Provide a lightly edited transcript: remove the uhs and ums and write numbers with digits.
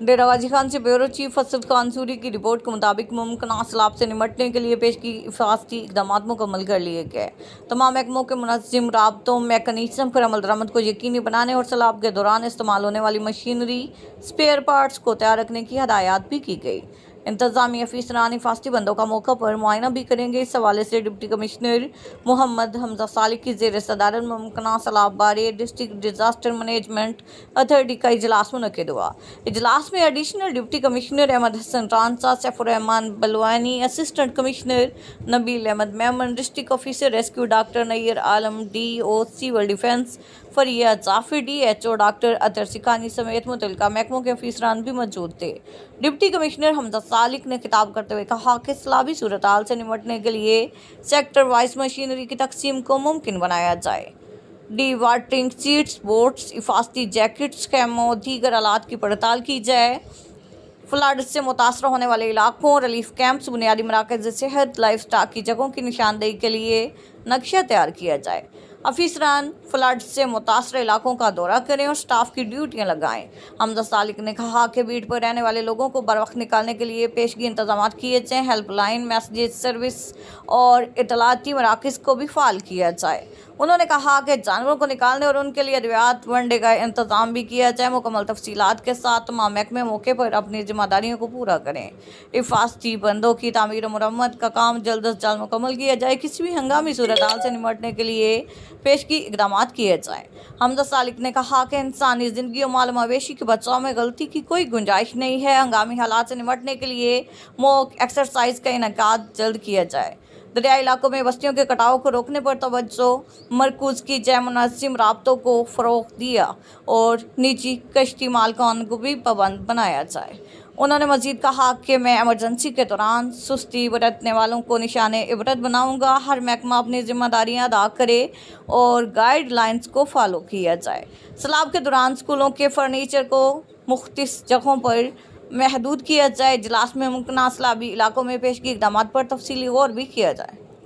डेरा गाजी खान से bureau chief Asad Khan Suri की report के मुताबिक मुमकिन सैलाब से निपटने के लिए पेश की हिफाजती इकदाम मुकम्मल कर लिए गए। तमाम महकमों के मुनज़्ज़म राबतों मैकेनिज़्म पर अमल दरामद को यकीनी बनाने और सैलाब के दौरान इस्तेमाल होने वाली मशीनरी स्पेयर पार्ट्स को तैयार रखने की हदायत भी की गई। इंतजामी अफसरान हिफाजती बंदों का मौका पर मुआयना भी करेंगे। इस हवाले से डिप्टी कमिश्नर मोहम्मद हमजा सालिक की ज़ेर सदारत मुमकिन सैलाब बारे डिस्ट्रिक्ट डिजास्टर मैनेजमेंट अथॉरिटी का इजलास मुनक्किद हुआ। इजलास में additional deputy commissioner Ahmad Hasan Rancha, Saifur Rahman Balwani, assistant commissioner Nabeel Ahmad Memon, district officer rescue doctor Nayyar Alam, DO civil defence Fariya Jafir, DHO doctor Athar Sikani समेत मुतल्लिका महकमों के अफसरान भी मौजूद थे। डिप्टी कमिश्नर हमजा सालिक ने खिताब करते हुए कहा कि सैलाबी सूरत हाल से निपटने के लिए सेक्टर वाइज मशीनरी की तकसीम को मुमकिन बनाया जाए। डी वाटरिंग सीट्स, बोट्स, हिफाजती जैकेट्स, कैमों, दीगर आलात की पड़ताल की जाए। फ्लड से मुतासर होने वाले इलाकों, रिलीफ कैंप्स, बुनियादी मराकज़ सेहत, लाइफ स्टॉक की जगहों की निशानदेही के लिए नक्शा तैयार किया जाए। अफसरान फ्लड से मुतासर इलाकों का दौरा करें और स्टाफ की ड्यूटियां लगाएं। हमजा सालिक ने कहा कि बीट पर रहने वाले लोगों को बरवक्त निकालने के लिए पेशगी इंतजाम किए जाएँ। हेल्पलाइन, मैसेज सर्विस और इतलाती मराकज़ को भी फाल किया जाए। उन्होंने कहा कि जानवरों को निकालने और उनके लिए अद्वियात वनडे का इंतजाम भी किया जाए। मुकम्मल तफसीलात के साथ तमाम महकमे मौके पर अपनी जिम्मेदारियों को पूरा करें। हिफाजती बंदों की तामीर और मरम्मत का काम जल्द अज जल्द मुकम्मल किया जाए। किसी भी हंगामी सूरत हाल से निपटने के लिए पेशगी इकदाम किए जाएँ। हमजा सालिक ने कहा कि इंसानी ज़िंदगी और माल मवेशी के बचाव में गलती की कोई गुंजाइश नहीं है। हंगामी हालात से निपटने के लिए मॉक एक्सरसाइज का इनेकाद जल्द किया जाए। दरियाई इलाकों में बस्तियों के कटाव को रोकने पर तवज्जो मरकूज़ की जाए। मुनज़्ज़म राब्तों को फ़रोग़ दिया और निजी कश्ती मालिकान को भी पाबंद बनाया जाए। उन्होंने मज़ीद कहा कि मैं एमरजेंसी के दौरान सुस्ती बरतने वालों को निशाने इबरत बनाऊंगा। हर महकमा अपनी जिम्मेदारियां अदा करे और गाइडलाइंस को फॉलो किया जाए। सैलाब के दौरान स्कूलों के फर्नीचर को मुख्तलिफ जगहों पर महदूद किया जाए। इजलास में मुमकिन सैलाबी इलाकों में पेशगी इक़दामात पर तफसीली गौर भी किया जाए।